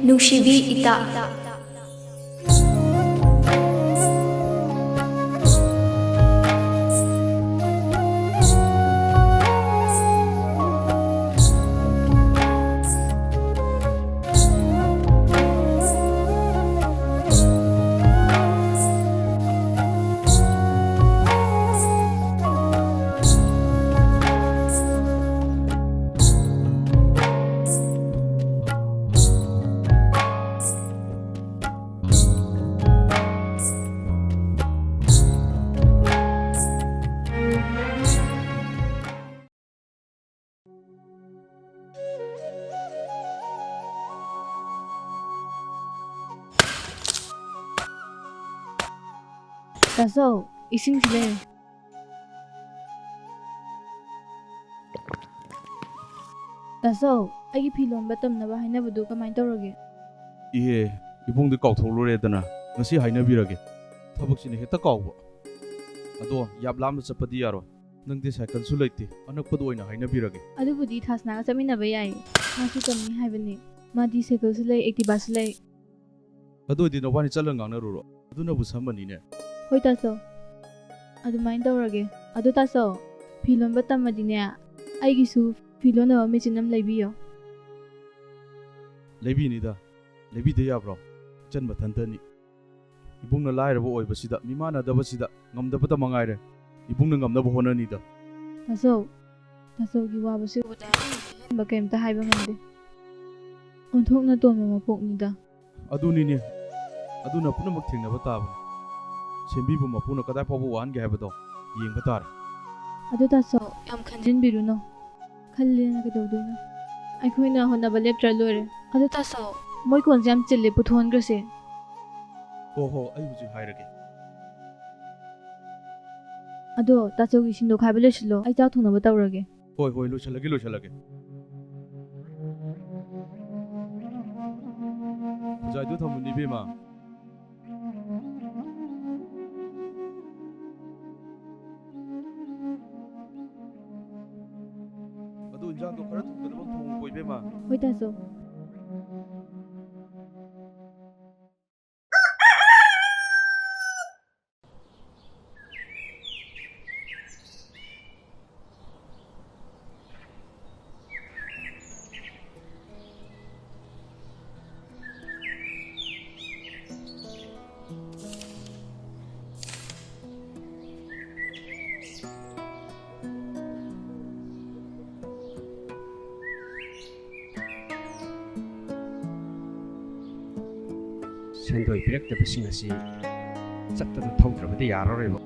ꯅꯨꯡꯁꯤꯕꯤ ꯏꯇꯥ ꯇꯥꯆꯧ, ꯏꯁꯤꯡꯁꯤ ꯂꯩꯔꯦ. ꯇꯥꯆꯧ, ꯑꯩꯒꯤ ꯐꯤ ꯂꯣꯟꯕ ꯇꯝꯅꯕ ꯍꯥꯏꯅꯕꯗꯨ ꯀꯃꯥꯏꯅ ꯇꯧꯔꯒꯦ? ꯏꯍꯦ, ꯏꯕꯨꯡꯗꯤ ꯀꯥꯎꯊꯣꯛꯂꯨꯔꯦꯗꯅ. ꯉꯁꯤ ꯍꯥꯏꯅꯕꯤꯔꯒꯦ. ꯊꯕꯛꯁꯤꯅ ꯍꯦꯛꯇ ꯀꯥꯎꯕ. ꯑꯗꯣ ꯌꯥꯝ ꯂꯥꯞꯅ ꯆꯠꯄꯗꯤ ꯌꯥꯔꯣꯏ. ꯅꯪꯗꯤ ꯁꯥꯏꯀꯜꯁꯨ ꯂꯩꯇꯦ. ꯑꯅꯛꯄꯗ ꯑꯣꯏꯅ ꯍꯥꯏꯅꯕꯤꯔꯒꯦ. ꯑꯗꯨꯕꯨꯗꯤ ꯊꯥꯁꯅꯥꯒ ꯆꯠꯃꯤꯟꯅꯕ ꯌꯥꯏꯌꯦ. ꯃꯥꯁꯨ ꯇꯝꯅꯤ ꯍꯥꯏꯕꯅꯤ. ꯃꯥꯗꯤ ꯁꯥꯏꯀꯜꯁꯨ ꯂꯩ, ꯑꯦꯛꯇꯤꯚꯥꯁꯨ ꯂꯩ. ꯑꯗꯨ ꯑꯣꯏꯗꯤ ꯅꯕꯥꯅꯤ ꯆꯠꯂ ꯉꯥꯡꯅꯔꯨꯔꯣ. ꯑꯗꯨꯅꯕꯨ ꯁꯝꯃꯅꯤꯅꯦ. ꯍꯣꯏ ꯇꯥꯆꯧ, ꯑꯗꯨꯃꯥꯏꯅ ꯇꯧꯔꯒꯦ. ꯑꯗꯣ ꯇꯥꯆꯧ, ꯐꯤ ꯂꯣꯟꯕ ꯇꯝꯃꯗꯤꯅꯦ, ꯑꯩꯒꯤꯁꯨ ꯐꯤ ꯂꯣꯟꯅꯕ ꯃꯦꯆꯤꯟ ꯑꯃ ꯂꯩꯕꯤꯌꯣ. ꯂꯩꯕꯤꯅꯤꯗ. ꯂꯩꯕꯤꯗ ꯌꯥꯕ꯭ꯔꯣ? ꯏꯆꯟ ꯃꯊꯟꯇꯅꯤ. ꯏꯕꯨꯡꯅ ꯂꯥꯏꯔꯕ ꯑꯣꯏꯕꯁꯤꯗ, ꯃꯤꯃꯥꯟꯅꯗꯕꯁꯤda ꯉꯝꯗꯕꯇ ꯃꯉꯥꯏꯔꯦ. ꯏꯕꯨꯡꯅ ꯉꯝꯅꯕ ꯍꯣꯠꯅꯅꯤꯗ. ꯇꯥꯆꯧꯒꯤ ꯋꯥꯕꯁꯤ ꯎꯕꯗ ꯑꯍꯦꯟꯕ ꯀꯩꯝꯇ ꯍꯥꯏꯕ ꯉꯝꯗꯦ. ꯑꯣꯟꯊꯣꯛꯅ ꯇꯣꯟꯕ ꯃꯄꯣꯛꯅꯤꯗ. ꯑꯗꯨꯅꯤꯅꯦ. ꯑꯗꯨꯅ ꯄꯨꯝꯅꯃꯛ ꯊꯦꯡꯅꯕ ꯇꯥꯕꯅꯤ. ꯁꯦꯝꯕꯤꯕ ꯃꯄꯨꯅ ꯀꯗꯥꯏ ꯐꯥꯎꯕ ꯋꯥꯍꯟꯒꯦ ꯍꯥꯏꯕꯗꯣ ꯌꯦꯡꯕ ꯇꯥꯔꯦ. ꯑꯗꯨ ꯇꯥꯆꯧ, ꯌꯥꯝ ꯈꯟꯖꯤꯟꯕꯤꯔꯨꯅꯣ. ꯈꯜꯂꯦꯅ ꯀꯩꯗꯧꯗꯣꯏꯅꯣ? ꯑꯩꯈꯣꯏꯅ ꯍꯣꯠꯅꯕ ꯂꯦꯞꯇ꯭ꯔ ꯂꯣꯏꯔꯦ. ꯑꯗꯨ ꯇꯥꯆꯧ, ꯃꯣꯏ ꯀꯣꯟꯁꯦ ꯌꯥꯝ ꯆꯤꯜꯂꯦ, ꯄꯨꯊꯣꯛꯍꯟꯈ꯭ꯔꯁꯦ. ꯍꯣ, ꯑꯩ ꯍꯧꯖꯤꯛ ꯍꯥꯏꯔꯒꯦ. ꯑꯗꯣ ꯇꯥꯆꯧꯒꯤ ꯁꯤꯟꯗꯣꯛ ꯈꯥꯏꯕ ꯂꯣꯏꯁꯤꯜꯂꯣ. ꯑꯩ ꯆꯥꯛ ꯊꯣꯡꯅꯕ ꯇꯧꯔꯒꯦ. ꯍꯣꯏ, ꯂꯣꯏꯁꯤꯜꯂꯒꯦ. ꯈꯨꯖꯥꯏꯗꯨ ꯊꯝꯃꯨꯅꯦ ꯏꯕꯦꯝꯃ. ꯑꯗꯨ ꯏꯟꯖꯥꯡꯗꯣ ꯈꯔ ꯊꯨꯅꯕ ꯊꯣꯡꯉꯨꯀꯣ ꯏꯕꯦꯝꯃ. ꯍꯣꯏ ꯇꯥꯆꯧ. ꯁꯦꯟꯗꯣꯏ ꯄꯤꯔꯛꯇꯕꯁꯤꯡ ꯑꯁꯤ ꯆꯠꯇꯅ ꯊꯧꯗ꯭ꯔꯕꯗꯤ ꯌꯥꯔꯔꯣꯏꯕ.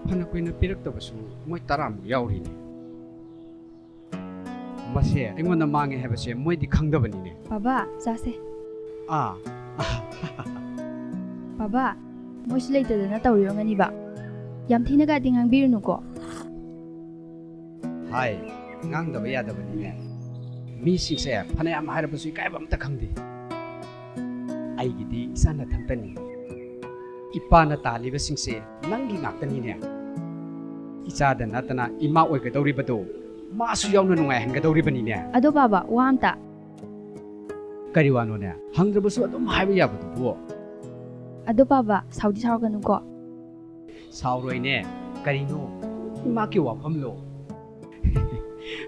ꯐꯅ ꯀꯨꯏꯅ ꯄꯤꯔꯛꯇꯕꯁꯨ ꯃꯣꯏ 10ꯃꯨꯛ ꯌꯥꯎꯔꯤꯅꯦ. ꯃꯁꯦ ꯑꯩꯉꯣꯟꯗ ꯃꯥꯡꯉꯦ ꯍꯥꯏꯕꯁꯦ ꯃꯣꯏꯗꯤ ꯈꯪꯗꯕꯅꯤꯅꯦ. ꯕꯥꯕꯥ, ꯆꯥꯁꯦ. ꯑꯥ. ꯕꯥꯕꯥ, ꯃꯣꯏꯁꯨ ꯂꯩꯇꯗꯅ ꯇꯧꯔꯤꯔꯝꯒꯅꯤꯕ. ꯌꯥꯝ ꯊꯤꯅꯒꯗꯤ ꯉꯥꯡꯕꯤꯔꯨꯅꯨꯀꯣ. ꯍꯥꯏ, ꯉꯥꯡꯗꯕ ꯌꯥꯗꯕꯅꯤꯅꯦ. ꯃꯤꯁꯤꯡꯁꯦ ꯐꯅꯌꯥꯝ ꯍꯥꯏꯔꯕꯁꯨ ꯏꯀꯥꯏꯕ ꯑꯝꯇ ꯈꯪꯗꯦ. ꯑꯩꯒꯤꯗꯤ ꯏꯆꯥ ꯅꯊꯟꯇꯅꯤ. ꯏꯄꯥꯅ ꯇꯥꯜꯂꯤꯕꯁꯤꯡꯁꯦ ꯅꯪꯒꯤ ꯉꯥꯛꯇꯅꯤꯅꯦ. ꯏꯆꯥꯗ ꯅꯠꯇꯅ ꯏꯃꯥ ꯑꯣꯏꯒꯗꯧꯔꯤꯕꯗꯣ ꯃꯥꯁꯨ ꯌꯥꯎꯅ ꯅꯨꯡꯉꯥꯏꯍꯟꯒꯗꯧꯔꯤꯕꯅꯤꯅꯦ. ꯑꯗꯣ ꯕꯥꯕꯥ, ꯋꯥ ꯑꯝꯇ. ꯀꯔꯤ ꯋꯥꯅꯣꯅꯦ? ꯍꯪꯗ꯭ꯔꯕꯁꯨ ꯑꯗꯨꯝ ꯍꯥꯏꯕ ꯌꯥꯕꯗꯨꯕꯨ. ꯑꯗꯣ ꯕꯥꯕꯥ, ꯁꯥꯎꯗꯤ ꯁꯥꯎꯔꯛꯀꯅꯨꯀꯣ. ꯁꯥꯎꯔꯣꯏꯅꯦ. ꯀꯔꯤꯅꯣ? ꯏꯃꯥꯒꯤ ꯋꯥꯐꯝꯂꯣ?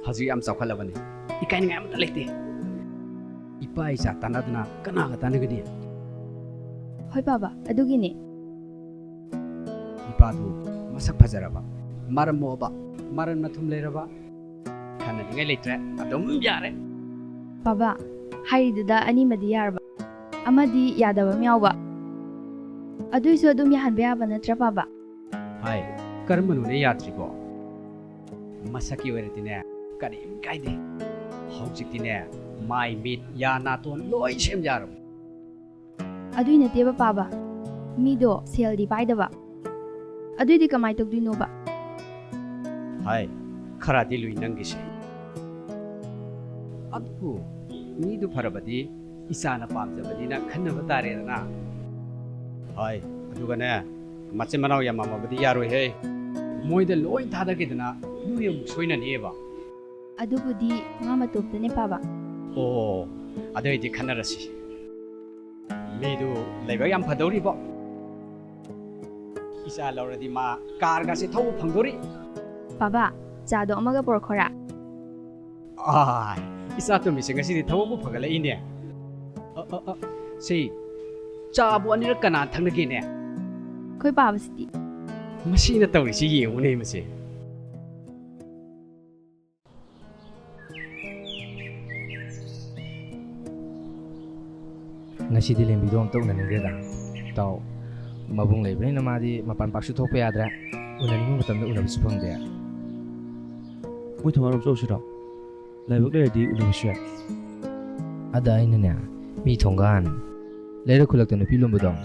ꯍꯧꯖꯤꯛ ꯌꯥꯝ ꯆꯥꯎꯈꯠꯂꯕꯅꯤ. ꯏꯀꯥꯏꯅꯤꯡꯉꯥꯏ ꯑꯃꯇ ꯂꯩꯇꯦ. ꯏꯄꯥ ꯏꯆꯥ ꯇꯥꯟꯅꯗꯅ ꯀꯅꯥꯒ ꯇꯥꯟꯅꯒꯅꯤ? ꯍꯣꯏ ꯕꯥꯕꯥ, ꯑꯗꯨꯒꯤꯅꯦ. ꯏꯄꯥꯗꯨ ꯃꯁꯛ ꯐꯖꯔꯕ, ꯃꯔꯝ ꯃꯣꯛꯑꯕ, ꯃꯔꯟ ꯃꯊꯨꯝ ꯂꯩꯔꯕ, ꯈꯟꯅꯅꯤꯡꯉꯥꯏ ꯂꯩꯇ꯭ꯔꯦ. ꯑꯗꯨꯝ ꯌꯥꯔꯦ. ꯕꯥꯕꯥ, ꯍꯥꯏꯔꯤꯗꯨꯗ ꯑꯅꯤꯃꯗꯤ ꯌꯥꯔꯕ, ꯑꯃꯗꯤ ꯌꯥꯗꯕ ꯑꯃ ꯌꯥꯎꯕ. ꯑꯗꯨꯏꯁꯨ ꯑꯗꯨꯝ ꯌꯥꯍꯟꯕ ꯌꯥꯕ ꯅꯠꯇ꯭ꯔꯥ ꯕꯥꯕꯥ? ꯍꯥꯏ, ꯀꯔꯝꯕꯅꯣꯅꯦ ꯌꯥꯗ꯭ꯔꯤꯕꯣ? ꯃꯁꯛꯀꯤ ꯑꯣꯏꯔꯗꯤꯅꯦ ꯀꯔꯤꯝ ꯀꯥꯏꯗꯦ. ꯍꯧꯖꯤꯛꯇꯤꯅꯦ ꯃꯥꯏ ꯃꯤꯠ ꯌꯥ ꯅꯥꯇꯣꯟ ꯂꯣꯏ ꯁꯦꯝ ꯌꯥꯔꯕ. ꯑꯗꯨꯏ ꯅꯠꯇꯦꯕ ꯕꯥꯕꯥ. ꯃꯤꯗꯣ ꯁꯦꯜꯗꯤ ꯄꯥꯏꯗꯕ. ꯑꯗꯨꯏꯗꯤ ꯀꯃꯥꯏꯅ ꯇꯧꯗꯣꯏꯅꯣꯕ? ꯍꯥꯏ, ꯈꯔꯗꯤ ꯂꯨꯏ ꯅꯪꯒꯤꯁꯦ. ꯑꯗꯨꯕꯨ ꯃꯤꯗꯨ ꯐꯔꯕꯗꯤ ꯏꯆꯥꯅ ꯄꯥꯝꯖꯕꯅꯤꯅ ꯈꯟꯅꯕ ꯇꯥꯔꯦꯗꯅ. ꯍꯥꯏ, ꯑꯗꯨꯒꯅꯦ ꯃꯆꯤꯟ ꯃꯅꯥꯎ ꯌꯥꯝꯃꯝꯃꯕꯗꯤ ꯌꯥꯔꯣꯏꯍꯦ. ꯃꯣꯏꯗ ꯂꯣꯏ ꯊꯥꯗꯈꯤꯗꯅ ꯅꯣꯏ ꯑꯃꯨꯛ ꯁꯣꯏꯅꯅꯤꯕ. ꯑꯗꯨꯕꯨꯗꯤ ꯃꯥ ꯃꯇꯣꯝꯇꯅꯦ ꯄꯥꯕ ꯑꯣ ꯑꯗꯨꯏꯗꯤ ꯈꯟꯅꯔꯁꯤ ꯃꯤꯗꯨ ꯂꯩꯕ ꯌꯥꯝ ꯐꯗꯧꯔꯤꯕꯣ ꯏꯆꯥ ꯂꯧꯔꯗꯤ ꯃꯥ ꯀꯥꯔꯒꯁꯦ ꯊꯧꯕ ꯐꯪꯗꯣꯔꯤ ꯄꯥꯕ ꯆꯥꯗꯣ ꯑꯃꯒ ꯄꯣꯔꯛꯈꯣꯔꯥ ꯏꯆꯥ ꯇꯨꯝꯃꯤꯁꯦ ꯉꯁꯤꯗꯤ ꯊꯕꯛꯄꯨ ꯐꯒꯠꯂꯛꯏꯅꯦ ꯁꯤ ꯆꯥꯕꯨ ꯑꯅꯤꯔꯛ ꯀꯅꯥ ꯊꯛꯅꯒꯦꯅꯦ ꯑꯩꯈꯣꯏ ꯄꯥꯕꯁꯤꯗꯤ ꯃꯁꯤꯅ ꯇꯧꯔꯤꯁꯤ ꯌꯦꯡꯉꯨꯅꯦ ꯃꯁꯤ ꯉꯁꯤꯗꯤ ꯂꯦꯝꯕꯤꯗꯣ ꯑꯝꯇ ꯎꯅꯅꯤꯡꯈ꯭ꯔꯦꯗ ꯏꯇꯥꯎ ꯃꯕꯨꯡ ꯂꯩꯕꯅꯤꯅ ꯃꯥꯗꯤ ꯃꯄꯥꯟ ꯄꯥꯛꯁꯨ ꯊꯣꯛꯄ ꯌꯥꯗ꯭ꯔꯦ ꯎꯅꯅꯤꯡꯕ ꯃꯇꯝꯗ ꯎꯅꯕꯁꯨ ꯐꯪꯗꯦ ꯃꯣꯏ ꯊꯣꯡꯒꯥꯟꯔꯣꯝ ꯆꯧꯁꯤꯔꯣ ꯂꯥꯏꯕꯛ ꯂꯩꯔꯗꯤ ꯎꯅꯕꯁꯨ ꯌꯥꯏ ꯑꯗ ꯑꯩꯅꯅꯦ ꯃꯤ ꯊꯣꯡꯒꯥꯟ ꯂꯩꯔꯛ ꯈꯨꯜꯂꯛꯇ ꯅꯨꯄꯤ ꯂꯣꯟꯕꯗꯣ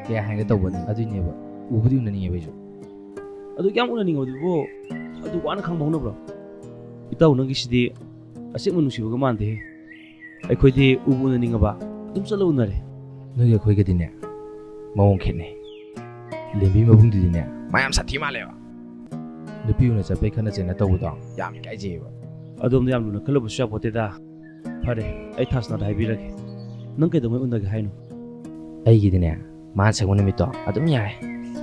ꯀꯌꯥ ꯍꯥꯏꯒ ꯇꯧꯕꯅꯤ ꯑꯗꯨꯏꯅꯦꯕ ꯎꯕꯨꯗꯤ ꯎꯅꯅꯤꯡꯉꯦꯕ ꯑꯩꯁꯨ ꯑꯗꯨ ꯀꯌꯥꯝ ꯎꯅꯅꯤꯡꯉꯕꯗꯨꯕꯨ ꯑꯗꯨ ꯋꯥꯅ ꯈꯪꯕ ꯍꯧꯅꯕ꯭ꯔꯣ ꯏꯇꯥꯎ ꯅꯪꯒꯤꯁꯤꯗꯤ ꯑꯁꯦꯡꯕ ꯅꯨꯡꯁꯤꯕꯒ ꯃꯥꯟꯗꯦꯍꯦ ꯑꯩꯈꯣꯏꯗꯤ ꯎꯕꯨ ꯎꯅꯅꯤꯡꯉꯕ ꯑꯗꯨꯝ ꯆꯠꯂ ꯎꯅꯔꯦ ꯅꯣꯏꯒ ꯑꯩꯈꯣꯏꯒꯗꯤꯅꯦ ꯃꯑꯣꯡ ꯈꯦꯠꯅꯩ ꯂꯦꯝꯕꯤ ꯃꯕꯨꯡꯗꯨꯗꯤꯅꯦ ꯃꯥ ꯌꯥꯝ ꯁꯥꯊꯤ ꯃꯥꯜꯂꯦꯕ ꯅꯨꯄꯤ ꯎꯅ ꯆꯠꯄꯩ ꯈꯠꯅ ꯆꯩꯅ ꯇꯧꯕꯗꯣ ꯌꯥꯝ ꯏꯀꯥꯏꯖꯩꯌꯦꯕ ꯑꯗꯣꯝꯗ ꯌꯥꯝ ꯂꯨꯅ ꯈꯜꯂꯨꯕꯁꯨ ꯌꯥꯄꯣꯠꯇꯦꯗ ꯐꯔꯦ ꯑꯩ ꯊꯥꯁꯅꯥꯗ ꯍꯥꯏꯕꯤꯔꯒꯦ ꯅꯪ ꯀꯩꯗꯧꯉꯩ ꯎꯅꯒꯦ ꯍꯥꯏꯅꯣ ꯑꯩꯒꯤꯗꯤꯅꯦ ꯃꯥꯅ ꯁꯪꯕ ꯅꯨꯃꯤꯠꯇꯣ ꯑꯗꯨꯝ ꯌꯥꯔꯦ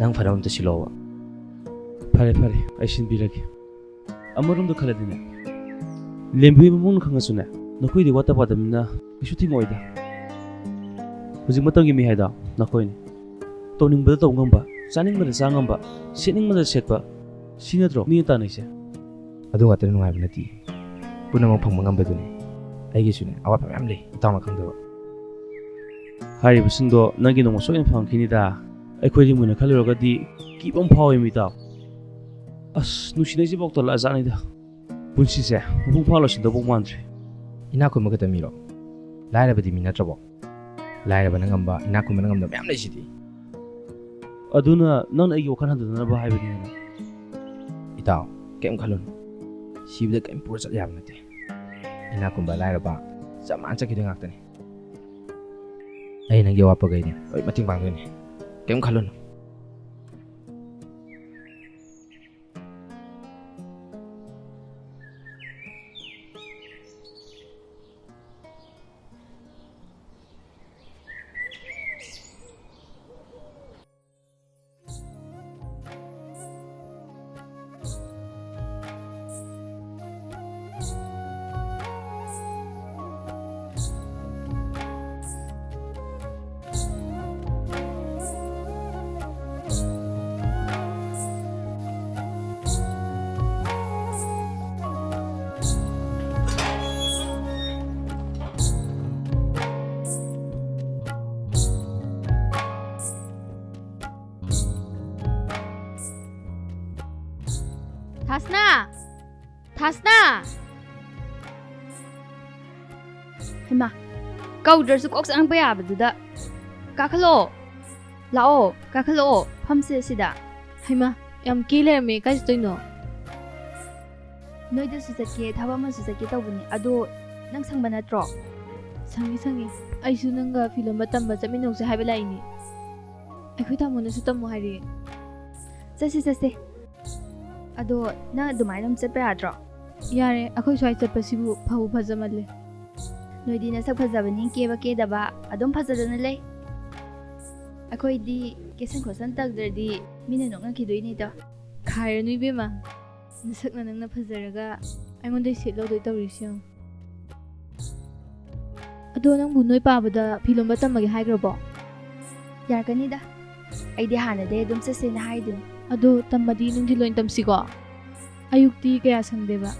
ꯅꯪ ꯐꯔꯕ ꯑꯝꯇ ꯁꯤꯜꯂꯛꯑꯣꯕ ꯐꯔꯦ ꯐꯔꯦ ꯑꯩ ꯁꯤꯟꯕꯤꯔꯒꯦ ꯑꯃꯔꯣꯝꯗ ꯈꯜꯂꯗꯤꯅꯦ ꯂꯦꯝꯕꯤ ꯃꯕꯨꯡꯅ ꯈꯪꯉꯁꯨꯅꯦ ꯅꯈꯣꯏꯗꯤ ꯋꯥꯠꯇ ꯄꯥꯗꯕꯅꯤꯅ ꯀꯩꯁꯨ ꯊꯤꯡꯉꯛꯑꯣꯏꯗ ꯍꯧꯖꯤꯛ ꯃꯇꯝꯒꯤ ꯃꯤ ꯍꯥꯏꯗꯣ ꯅꯈꯣꯏꯅꯤ ꯇꯧꯅꯤꯡꯕꯗ ꯇꯧ ꯉꯝꯕ ꯆꯥꯅꯤꯡꯕꯗ ꯆꯥ ꯉꯝꯕ ꯁꯦꯠꯅꯤꯡꯕꯗ ꯁꯦꯠꯄ ꯁꯤ ꯅꯠꯇ꯭ꯔꯣ ꯃꯤꯅ ꯇꯥꯟꯅꯩꯁꯦ ꯑꯗꯨ ꯉꯥꯛꯇꯅ ꯅꯨꯡꯉꯥꯏꯕ ꯅꯠꯇꯦ ꯄꯨꯝꯅꯃꯛ ꯐꯪꯕ ꯉꯝꯕꯗꯨꯅꯤ ꯑꯩꯒꯤꯁꯨꯅꯦ ꯑꯋꯥꯠꯄ ꯃꯌꯥꯝ ꯂꯩ ꯏꯇꯥꯎꯅ ꯈꯪꯗꯕ ꯍꯥꯏꯔꯤꯕꯁꯤꯡꯗꯣ ꯅꯪꯒꯤ ꯅꯣꯡꯃ ꯁꯣꯏꯅ ꯐꯪꯈꯤꯅꯤꯗ ꯑꯩꯈꯣꯏꯗꯤ ꯃꯨꯟꯅ ꯈꯜꯂꯨꯔꯒꯗꯤ ꯀꯤꯕ ꯑꯃ ꯐꯥꯎꯏ ꯃꯤꯇꯥꯎ ꯑꯁ ꯅꯨꯡꯁꯤꯅꯩꯁꯤ ꯐꯥꯎ ꯇꯜꯂꯛꯑꯖꯥꯠꯅꯤꯗ ꯄꯨꯟꯁꯤꯁꯦ ꯃꯄꯨꯡ ꯐꯥ ꯂꯣꯏꯁꯤꯟꯗꯧꯕ ꯃꯥꯟꯗ꯭ꯔꯦ ꯏꯅꯥꯛ ꯈꯨꯟꯕ ꯈꯛꯇ ꯃꯤꯔꯣ ꯂꯥꯏꯔꯕꯗꯤ ꯃꯤ ꯅꯠꯇ꯭ꯔꯕꯣ ꯂꯥꯏꯔꯕꯅ ꯉꯝꯕ ꯏꯅꯥꯛ ꯈꯨꯟꯕꯅ ꯉꯝꯗꯕ ꯃꯌꯥꯝ ꯂꯩꯁꯤꯗꯤ ꯑꯗꯨꯅ ꯅꯪꯅ ꯑꯩꯒꯤ ꯋꯥꯈꯜ ꯍꯟꯊꯅꯅꯕ ꯍꯥꯏꯕꯅꯤꯅ ꯏꯇꯥꯎ ꯀꯩꯝ ꯈꯜꯂꯨꯅꯨ ꯁꯤꯕꯗ ꯀꯩꯝ ꯄꯨꯔ ꯆꯠ ꯌꯥꯕ ꯅꯠꯇꯦ ꯏꯅꯥꯛ ꯈꯨꯟꯕ ꯂꯥꯏꯔꯕ ꯆꯞ ꯃꯥꯟꯅ ꯆꯠꯈꯤꯗꯣꯏ ꯉꯥꯛꯇꯅꯤ ꯑꯩ ꯅꯪꯒꯤ ꯑꯋꯥꯠꯄꯈꯩꯅꯦ ꯂꯣꯏ ꯃꯇꯦꯡ ꯄꯥꯡꯗꯣꯏꯅꯦ ꯀꯩꯝ ꯈꯜꯂꯨꯅꯨ ꯊꯥꯁꯅꯥ ꯊꯥꯁꯅꯥ ꯍꯩꯃꯥ ꯀꯧꯗ꯭ꯔꯁꯨ ꯀꯣꯛ ꯆꯪꯉꯛꯄ ꯌꯥꯕꯗꯨꯗ ꯀꯥꯈꯠꯂꯛꯑꯣ ꯂꯥꯛꯑꯣ ꯀꯥꯈꯠꯂꯛꯑꯣ ꯐꯝꯁꯦ ꯁꯤꯗ ꯍꯩꯃꯥ ꯌꯥꯝ ꯀꯤ ꯂꯩꯔꯝꯃꯦ ꯀꯥꯏ ꯆꯠꯇꯣꯏꯅꯣ ꯅꯣꯏꯗꯁꯨ ꯆꯠꯀꯦ ꯊꯕꯛ ꯑꯃꯁꯨ ꯆꯠꯀꯦ ꯇꯧꯕꯅꯤ ꯑꯗꯣ ꯅꯪ ꯁꯪꯕ ꯅꯠꯇ꯭ꯔꯣ ꯁꯪꯉꯤ ꯁꯪꯉꯤ ꯑꯩꯁꯨ ꯅꯪꯒ ꯐꯤꯂꯝꯕ ꯇꯝꯕ ꯆꯠꯃꯤꯟꯅꯧꯁꯦ ꯍꯥꯏꯕ ꯂꯥꯛꯏꯅꯦ ꯑꯩꯈꯣꯏ ꯇꯥꯃꯣꯅꯁꯨ ꯇꯝꯃꯣ ꯍꯥꯏꯔꯛꯑꯦ ꯆꯠꯁꯦ ꯑꯗꯣ ꯅꯪ ꯑꯗꯨꯃꯥꯏꯅ ꯑꯗꯨꯝ ꯆꯠꯄ ꯌꯥꯗ꯭ꯔꯣ ꯌꯥꯔꯦ ꯑꯩꯈꯣꯏ ꯁ꯭ꯋꯥꯏ ꯆꯠꯄꯁꯤꯕꯨ ꯐꯕꯨ ꯐꯖꯃꯜꯂꯦ ꯅꯣꯏꯗꯤ ꯅꯁꯛ ꯐꯖꯕꯅꯤ ꯀꯦꯕ ꯀꯦꯗꯕ ꯑꯗꯨꯝ ꯐꯖꯗꯅ ꯂꯩ ꯑꯩꯈꯣꯏꯗꯤ ꯀꯦꯁꯟ ꯈꯣꯠꯁꯟ ꯇꯧꯗ꯭ꯔꯗꯤ ꯃꯤꯅ ꯅꯣꯛꯅꯈꯤꯗꯣꯏꯅꯤꯗꯣ ꯈꯥꯏꯔꯅꯨ ꯏꯕꯦꯝꯃ ꯅꯁꯛꯅ ꯅꯪꯅ ꯐꯖꯔꯒ ꯑꯩꯉꯣꯟꯗꯩ ꯁꯦꯠ ꯂꯧꯗꯣꯏ ꯇꯧꯔꯤꯁꯤ ꯌꯦꯡꯉꯨ ꯑꯗꯣ ꯅꯪꯕꯨ ꯅꯣꯏ ꯄꯥꯕꯗ ꯐꯤꯂꯝꯕ ꯇꯝꯃꯒꯦ ꯍꯥꯏꯈ꯭ꯔꯕꯣ ꯌꯥꯔꯛꯀꯅꯤꯗ ꯑꯩꯗꯤ ꯍꯥꯟꯅꯗꯩ ꯑꯗꯨꯝ ꯆꯠꯁꯦꯅ ꯍꯥꯏꯗꯨꯅꯤ ꯑꯗꯣ ꯇꯝꯃꯗꯤ ꯅꯨꯡꯊꯤꯜ ꯑꯣꯏꯅ ꯇꯝꯁꯤꯀꯣ ꯑꯌꯨꯛꯇꯤ ꯀꯌా ꯁꯪꯗꯦꯕ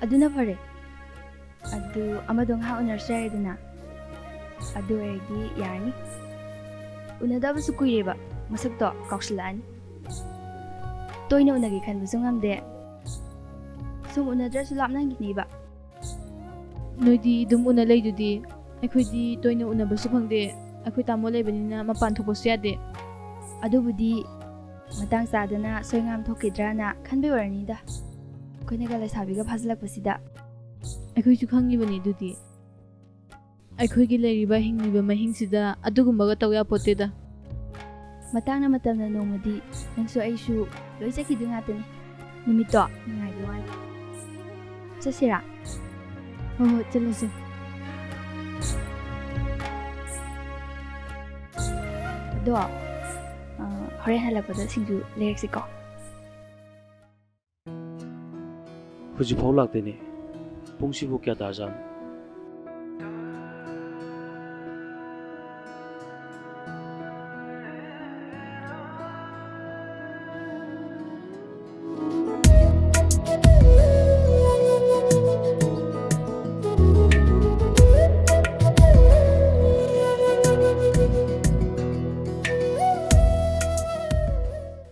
ꯑꯗꯨꯅ ꯐꯔꯦ ꯑꯗꯨ ꯑꯃꯗꯣ ꯉꯥꯏꯍꯥꯛ ꯎꯅꯔꯁꯨ ꯌꯥꯏꯗꯅ ꯑꯗꯨ ꯑꯣꯏꯔꯗꯤ ꯌꯥꯔꯅꯤ ꯎꯅꯗꯕꯁꯨ ꯀꯨꯏꯔꯦꯕ ꯃꯁꯛꯇꯣ ꯀꯥꯎꯁꯤꯜꯂꯛꯑꯅꯤ ꯇꯣꯏꯅ ꯎꯅꯒꯦ ꯈꯟꯕꯁꯨ ꯉꯝꯗꯦ ꯁꯨꯝ ꯎꯅꯗ꯭ꯔꯁꯨ ꯂꯥꯞꯅꯈꯤꯅꯦꯕ ꯅꯣꯏꯗꯤ ꯑꯗꯨꯝ ꯎꯅ ꯂꯩꯗꯨꯗꯤ ꯑꯩꯈꯣꯏꯗꯤ ꯇꯣꯏꯅ ꯎꯅꯕꯁꯨ ꯐꯪꯗꯦ ꯑꯩꯈꯣꯏ ꯇꯥꯃꯣ ꯂꯩꯕꯅꯤꯅ ꯃꯄꯥꯟ ꯊꯣꯛꯄꯁꯨ ꯌꯥꯗꯦ ꯑꯗꯨꯕꯨꯗꯤ ꯃꯇꯥꯡ ꯆꯥꯗꯅ ꯁꯣꯏꯉꯥꯝ ꯊꯣꯛꯈꯤꯗ꯭ꯔꯅ ꯈꯟꯕꯩ ꯑꯣꯏꯔꯅꯤꯗ ꯑꯩꯈꯣꯏꯅꯒ ꯂꯩꯁꯥꯕꯤꯒ ꯐꯥꯖꯤꯜꯂꯛꯄꯁꯤꯗ ꯑꯩꯈꯣꯏꯁꯨ ꯈꯪꯉꯤꯕꯅꯤ ꯑꯗꯨꯗꯤ ꯑꯩꯈꯣꯏꯒꯤ ꯂꯩꯔꯤꯕ ꯍꯤꯡꯂꯤꯕ ꯃꯍꯤꯡꯁꯤꯗ ꯑꯗꯨꯒꯨꯝꯕꯒ ꯇꯧ ꯌꯥꯄꯣꯠꯇꯦꯗ ꯃꯇꯥꯡꯅ ꯃꯇꯝꯅ ꯅꯣꯡꯃꯗꯤ ꯅꯪꯁꯨ ꯑꯩꯁꯨ ꯂꯣꯏ ꯆꯠꯈꯤꯗꯣꯏ ꯉꯥꯛꯇꯅꯤ ꯅꯨꯃꯤꯠꯇꯣ ꯅꯨꯡꯉꯥꯏꯕ ꯋꯥꯅꯤ ꯆꯠꯁꯤꯔꯥ? ꯍꯣꯏ ꯍꯣꯏ ꯆꯠꯂꯁꯦ. ꯑꯗꯣ ꯍꯣꯔꯦꯟ ꯍꯜꯂꯛꯄꯗ ꯁꯤꯡꯖꯨ ꯂꯩꯔꯛꯁꯤꯀꯣ. ꯍꯧꯖꯤꯛꯐꯥꯎ ꯂꯥꯛꯇꯦꯅꯦ. ꯄꯨꯡꯁꯤꯕꯨ ꯀꯌꯥ ꯇꯥꯔꯖꯥꯠꯅꯣ?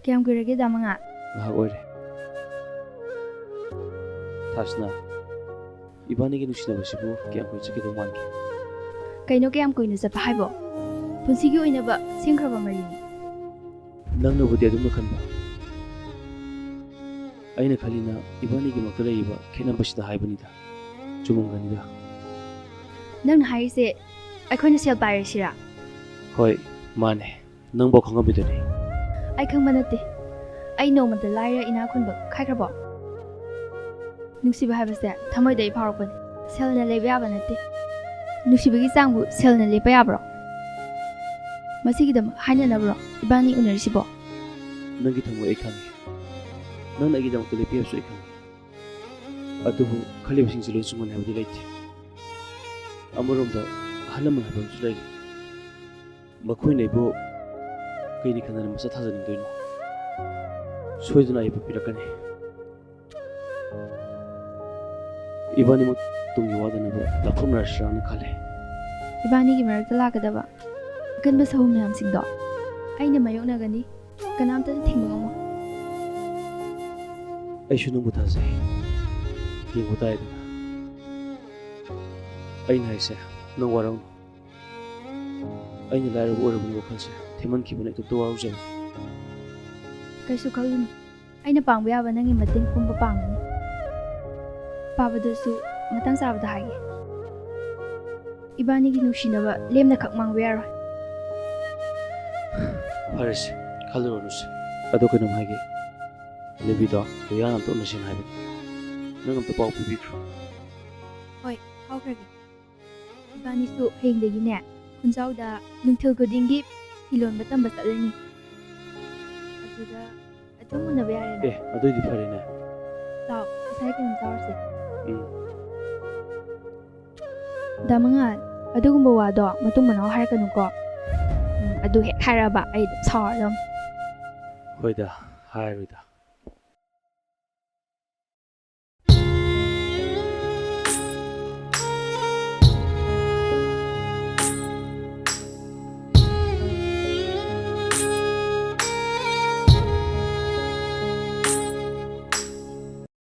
ꯀꯌꯥꯝ ꯀꯨꯏꯔꯒꯦ ꯗꯥꯃꯉꯥ? ꯉꯥꯏꯍꯥꯛ ꯑꯣꯏꯔꯦ. ꯊꯥꯁꯅꯥ, ꯏꯕꯥꯅꯤꯒꯤ ꯅꯨꯡꯁꯤꯅꯕꯁꯤꯕꯨ ꯀꯌꯥꯝ ꯀꯨꯏꯅ ꯆꯠꯀꯗꯧ ꯃꯥꯟꯒꯦ? ꯀꯩꯅꯣ ꯀꯌꯥꯝ ꯀꯨꯏꯅ ꯆꯠꯄ ꯍꯥꯏꯕꯣ? ꯄꯨꯟꯁꯤꯒꯤ ꯑꯣꯏꯅꯕ ꯁꯦꯝꯈ꯭ꯔꯕ ꯃꯔꯤꯅꯤ. ꯅꯪꯅꯕꯨꯗꯤ ꯑꯗꯨꯝꯅ ꯈꯟꯕ. ꯑꯩꯅ ꯈꯜꯂꯤꯅ ꯏꯕꯥꯅꯤꯒꯤꯃꯛꯇ ꯂꯩꯔꯤꯕ ꯈꯦꯠꯅꯕꯁꯤꯗ ꯍꯥꯏꯕꯅꯤꯗ. ꯆꯨꯝꯃꯝꯒꯅꯤꯗ. ꯅꯪꯅ ꯍꯥꯏꯔꯤꯁꯦ ꯑꯩꯈꯣꯏꯅ ꯁꯦꯜ ꯄꯥꯏꯔꯁꯤꯔꯥ? ꯍꯣꯏ, ꯃꯥꯅꯦ. ꯅꯪꯐꯥꯎ ꯈꯪꯉꯝꯃꯤꯗꯨꯅꯤ. ꯑꯩ ꯈꯪꯕ ꯅꯠꯇꯦ. ꯑꯩ ꯅꯣꯡꯃꯗ ꯂꯥꯏꯔ ꯏꯅꯥꯛ ꯈꯨꯟꯕ ꯈꯥꯏꯈ꯭ꯔꯕꯣ? ꯅꯨꯡꯁꯤꯕ ꯍꯥꯏꯕꯁꯦ ꯊꯃꯣꯏꯗꯒꯤ ꯐꯥꯎꯔꯛꯄꯅꯤ. ꯁꯦꯜꯅ ꯂꯩꯕ ꯌꯥꯕ ꯅꯠꯇꯦ. ꯅꯨꯡꯁꯤꯕꯒꯤ ꯆꯥꯡꯕꯨ ꯁꯦꯜꯅ ꯂꯦꯞꯄ ꯌꯥꯕ꯭ꯔꯣ? ꯃꯁꯤꯒꯤꯗꯃꯛ ꯍꯥꯏꯅꯅꯕ꯭ꯔꯣ ꯏꯕꯥꯅꯤ ꯎꯅꯔꯤꯁꯤꯕꯣ? ꯅꯪꯒꯤ ꯊꯃꯣꯏ ꯑꯩ ꯈꯪꯉꯤ. ꯅꯪꯅ ꯑꯩꯒꯤꯗꯃꯛꯇ ꯂꯦꯞꯄꯤꯕꯁꯨ ꯑꯩ ꯈꯪꯉꯤ. ꯑꯗꯨꯕꯨ ꯈꯜꯂꯤꯕꯁꯤꯡꯁꯦ ꯂꯣꯏ ꯆꯨꯝꯒꯅꯤ ꯍꯥꯏꯕꯗꯤ ꯂꯩꯇꯦ. ꯑꯃꯔꯣꯝꯗ ꯑꯍꯜ ꯂꯃꯟ ꯍꯥꯏꯕ ꯑꯃꯁꯨ ꯂꯩꯔꯤ. ꯃꯈꯣꯏꯅ ꯑꯩꯕꯨ ꯀꯩꯅꯤ ꯈꯟꯗꯅ ꯃꯆꯥ ꯊꯥꯖꯅꯤꯡꯗꯣꯏꯅꯣ? ꯁꯣꯏꯗꯅ ꯑꯩꯕꯨ ꯄꯤꯔꯛꯀꯅꯤ. ꯏꯕꯥꯅꯤꯃꯛ ꯇꯨꯡꯒꯤ ꯋꯥꯗꯅꯕ ꯂꯥꯞꯊꯣꯛꯅꯔꯁꯤꯔꯥꯅ ꯈꯜꯂꯦ. ꯏꯕꯥꯅꯤꯒꯤ ꯃꯔꯛꯇ ꯂꯥꯛꯀꯗꯕ ꯑꯀꯟꯕ ꯁꯍꯨꯝ ꯃꯌꯥꯝꯁꯤꯡꯗꯣ ꯑꯩꯅ ꯃꯥꯌꯣꯛꯅꯒꯅꯤ. ꯀꯅꯥꯝꯇꯅ ꯊꯤꯡꯕ ꯉꯝꯃꯣꯏ. ꯑꯩꯁꯨ ꯅꯪꯕꯨ ꯊꯥꯖꯩ. ꯌꯦꯡꯕ ꯇꯥꯏꯗꯅ. ꯑꯩꯅ ꯍꯥꯏꯁꯦ ꯅꯪ ꯋꯥꯔꯧꯅꯨ. ꯑꯩꯅ ꯂꯥꯏꯔꯕ ꯑꯣꯏꯔꯕꯅꯤ ꯋꯥꯈꯜꯁꯦ ꯊꯦꯝꯃꯟꯈꯤꯕꯅ ꯏꯇꯣꯞꯇ ꯋꯥꯔꯧꯖꯕꯅꯤ. ꯀꯩꯁꯨ ꯈꯜꯂꯨꯅꯨ. ꯑꯩꯅ ꯄꯥꯡꯕ ꯌꯥꯕ ꯅꯪꯒꯤ ꯃꯇꯦꯡ ꯄꯨꯡꯕ ꯄꯥꯡꯒꯅꯤ. ꯄꯥꯕꯗꯁꯨ ꯃꯇꯥꯡ ꯆꯥꯕꯗ ꯍꯥꯏꯒꯦ. ꯏꯕꯥꯅꯤꯒꯤ ꯅꯨꯡꯁꯤꯅꯕ ꯂꯦꯝꯅ ꯈꯛ ꯃꯥꯡꯕ ꯌꯥꯔꯣꯏ. ꯐꯔꯦꯁꯦ, ꯈꯜꯂꯨꯔꯅꯨꯁꯦ. ꯑꯗꯣ ꯀꯩꯅꯣꯝ ꯍꯥꯏꯒꯦ. ꯂꯦꯕꯤꯗꯣ ꯂꯣꯌꯥꯅ ꯑꯝꯇ ꯎꯅꯁꯦꯅ ꯍꯥꯏꯕꯅꯤ. ꯅꯪ ꯑꯝꯇ ꯄꯥꯎ ꯄꯤꯕꯤꯈ꯭ꯔꯣ. ꯍꯣꯏ, ꯐꯥꯎꯈ꯭ꯔꯒꯦ. ꯏꯕꯥꯅꯤꯁꯨ ꯍꯌꯦꯡꯗꯒꯤꯅꯦ ꯈꯨꯟꯖꯥꯎꯗ ꯅꯨꯡꯊꯤꯜ ꯈꯨꯗꯤꯡꯒꯤ ꯐꯤ ꯂꯣꯟꯕ ꯇꯝꯕ ꯆꯠꯂꯅꯤ. ꯑꯗꯨꯗ ꯑꯗꯨꯝ ꯎꯅꯕ ꯌꯥꯔꯦꯅ. ꯑꯗꯨꯏꯗꯤ ꯐꯔꯦꯅꯦ. ꯂꯥꯎ, ꯉꯁꯥꯏ ꯀꯩꯅꯣꯝ ꯆꯥꯎꯔꯁꯦ. ꯎꯝ. ꯗꯥꯃꯉꯥ, ꯑꯗꯨꯒꯨꯝꯕ ꯋꯥꯗꯣ ꯃꯇꯨꯡ ꯃꯅꯥꯎ ꯍꯥꯏꯔꯛꯀꯅꯨꯀꯣ. ꯑꯗꯨ ꯍꯦꯛ ꯍꯥꯏꯔꯛꯑꯕ ꯑꯩ ꯑꯗꯨꯝ ꯁꯥꯎꯔꯗꯧꯅꯤ. ꯍꯣꯏꯗ, ꯍꯥꯏꯔꯣꯏꯗ.